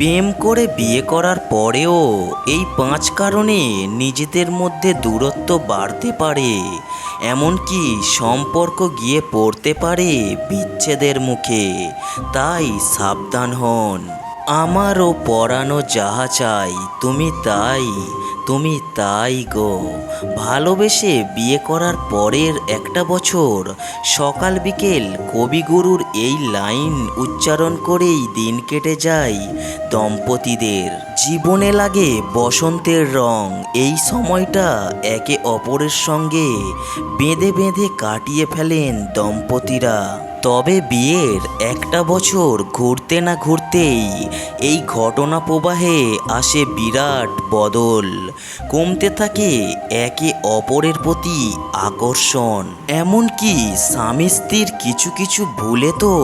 প্রেম করে বিয়ে করার পরেও এই 5 কারণে নিজেদের মধ্যে দূরত্ব বাড়তে পারে, এমনকি সম্পর্ক গিয়ে পড়তে পারে বিচ্ছেদের মুখে। তাই সাবধান হন। আমারও পরানো যাহা চাই তুমি তাই গো। ভালোবেসে বিয়ে করার পরের একটা বছর সকাল বিকেল কবিগুরুর এই লাইন উচ্চারণ করেই দিন কেটে যায় দম্পতিদের। জীবনে লাগে বসন্তের রং। এই সময়টা একে অপরের সঙ্গে বেঁধে বেঁধে কাটিয়ে ফেলেন দম্পতিরা। তবে বিয়ের একটা বছর ঘুরতে না ঘুরতেই এই ঘটনা প্রবাহে আসে বিরাট বদল। কমতে থাকে একে অপরের প্রতি আকর্ষণ। এমনকি স্বামী স্ত্রীর কিছু কিছু ভুলে তো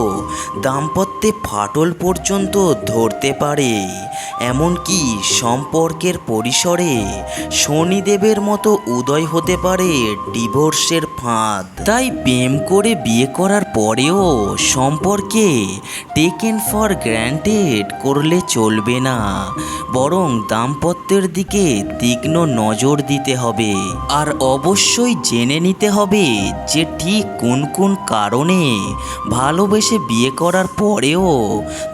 দাম্পত্যে ফাটল পর্যন্ত ধরতে পারে। এমনকি সম্পর্কের পরিসরে শনিদেবের মতো উদয় হতে পারে ডিভোর্সের ফাঁদ। তাই প্রেম করে বিয়ে করার পরেও সম্পর্কে টেকেন ফর গ্র্যান্টেড করলে চলবে না, বরং দাম্পত্যের দিকে তীক্ষ্ণ নজর দিতে হবে। আর অবশ্যই জেনে নিতে হবে যে ঠিক কোন কোন কারণে ভালোবেসে বিয়ে করার পরেও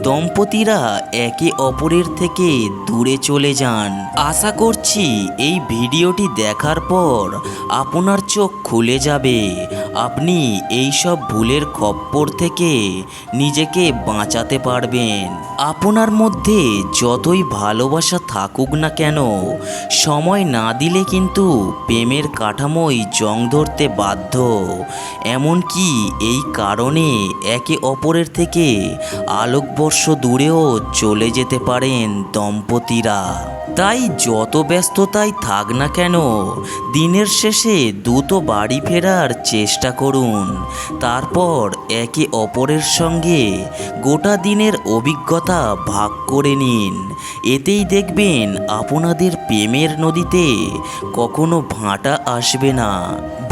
দম্পতিরা একে অপরের থেকে দূরে চলে যান। আশা করছি এই ভিডিওটি দেখার পর আপনার চোখ খুলে যাবে। আপনি এই সব ভুলের খপ্পর থেকে নিজেকে বাঁচাতে পারবেন। আপনার মধ্যে যতই ভালোবাসা থাকুক না কেন, সময় না দিলে কিন্তু প্রেমের কাঠামোই জং ধরতে বাধ্য। এমনকি এই কারণে একে অপরের থেকে আলোকবর্ষ দূরেও চলে যেতে পারেন দম্পতিরা। তাই যত ব্যস্ততাই থাক না কেন, দিনের শেষে দ্রুত বাড়ি ফেরার চেষ্টা করুন। তারপর একে অপরের সঙ্গে গোটা দিনের অভিজ্ঞতা ভাগ করে নিন। এতেই দেখবেন আপনাদের প্রেমের নদীতে কখনো ভাঁটা আসবে না।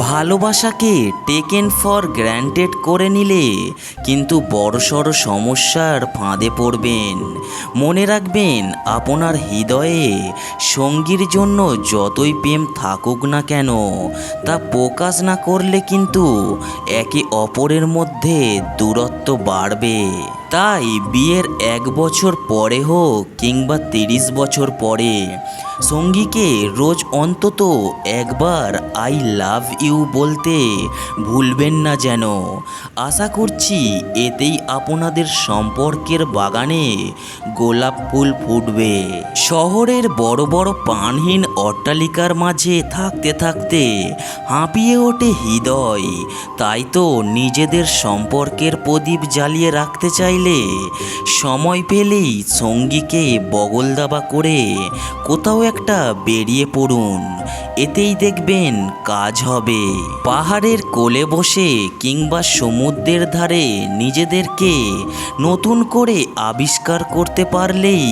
ভালোবাসাকে টেকেন ফর গ্র্যান্টেড করে নিলে কিন্তু বড়সড় সমস্যার ফাঁদে পড়বেন। মনে রাখবেন, আপনার হৃদয়ে সঙ্গীর জন্য যতই প্রেম থাকুক না কেন, তা প্রকাশ না করলে কিন্তু একে অপরের মধ্যে দূরত্ব বাড়বে। তাই বিয়ের 1 বছর পরে হোক কিংবা 30 বছর পরে, সঙ্গীকে রোজ অন্তত একবার আই লাভ ইউ বলতে ভুলবেন না যেন। আশা করছি এতেই আপনাদের সম্পর্কের বাগানে গোলাপ ফুল ফুটবে। শহরের বড় বড় প্রাণহীন অট্টালিকার মাঝে থাকতে থাকতে হাঁপিয়ে ওঠে হৃদয়। তাই তো নিজেদের সম্পর্কের প্রদীপ জ্বালিয়ে রাখতে চাইলে সময় পেলেই সঙ্গীকে বগল দাবা করে কোথাও একটা বেরিয়ে পড়ুন। এতেই দেখবেন কাজ হবে। পাহাড়ের কোলে বসে কিংবা সমুদ্রের ধারে নিজেদেরকে নতুন করে আবিষ্কার করতে পারলেই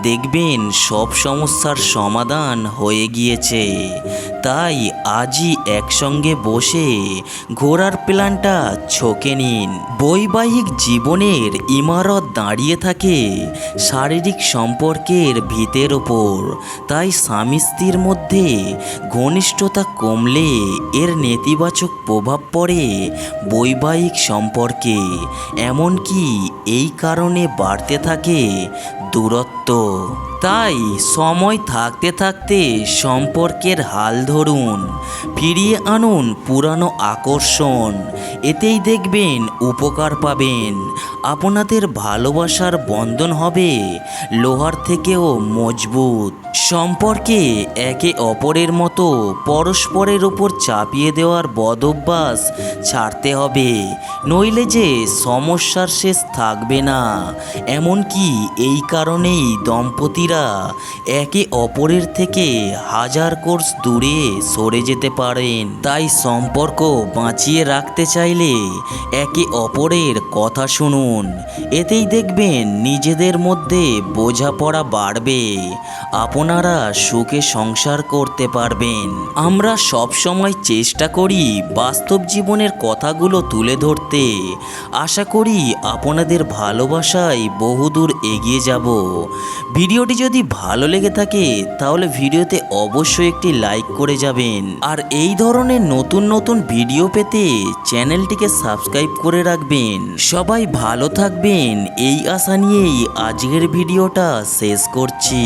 দেখবেন সব সমস্যার সমাধান হয়ে গিয়েছে। তাই আজই একসঙ্গে বসে ঘোরার প্ল্যানটা ছকে নিন। বৈবাহিক জীবনের ইমারত দাঁড়িয়ে থাকে শারীরিক সম্পর্কের ভিতের ওপর। তাই স্বামী স্ত্রীর মধ্যে ঘনিষ্ঠতা কমলে এর নেতিবাচক প্রভাব পড়ে বৈবাহিক সম্পর্কে। এমনকি এই কারণে বাড়তে থাকে দূরত্ব। তাই সময় থাকতে থাকতে সম্পর্কের হাল ধরুন, ফিরিয়ে আনুন পুরানো আকর্ষণ। এতেই দেখবেন উপকার পাবেন। আপনাদের ভালোবাসার বন্ধন হবে লোহার থেকেও মজবুত। সম্পর্কে একে অপরের মতো পরস্পরের উপর চাপিয়ে দেওয়ার বদঅভ্যাস ছাড়তে হবে, নইলে যে সমস্যার শেষ থাকবে না। এমনকি এই কারণেই দম্পতিরা একে অপরের থেকে হাজার কোর্স দূরে সরে যেতে পারেন। তাই সম্পর্ক বাঁচিয়ে রাখতে চাইলে একে অপরের কথা শুনুন। এতেই দেখবেন নিজেদের মধ্যে বোঝাপড়া বাড়বে। আপনার আপনারা সুখে সংসার করতে পারবেন। আমরা সব সময় চেষ্টা করি বাস্তব জীবনের কথাগুলো তুলে ধরতে। আশা করি আপনাদের ভালোবাসায় বহুদূর এগিয়ে যাব। ভিডিওটি যদি ভালো লেগে থাকে তাহলে ভিডিওতে অবশ্যই একটি লাইক করে যাবেন। আর এই ধরনের নতুন নতুন ভিডিও পেতে চ্যানেলটিকে সাবস্ক্রাইব করে রাখবেন। সবাই ভালো থাকবেন এই আশা নিয়েই আজকের ভিডিওটা শেষ করছি।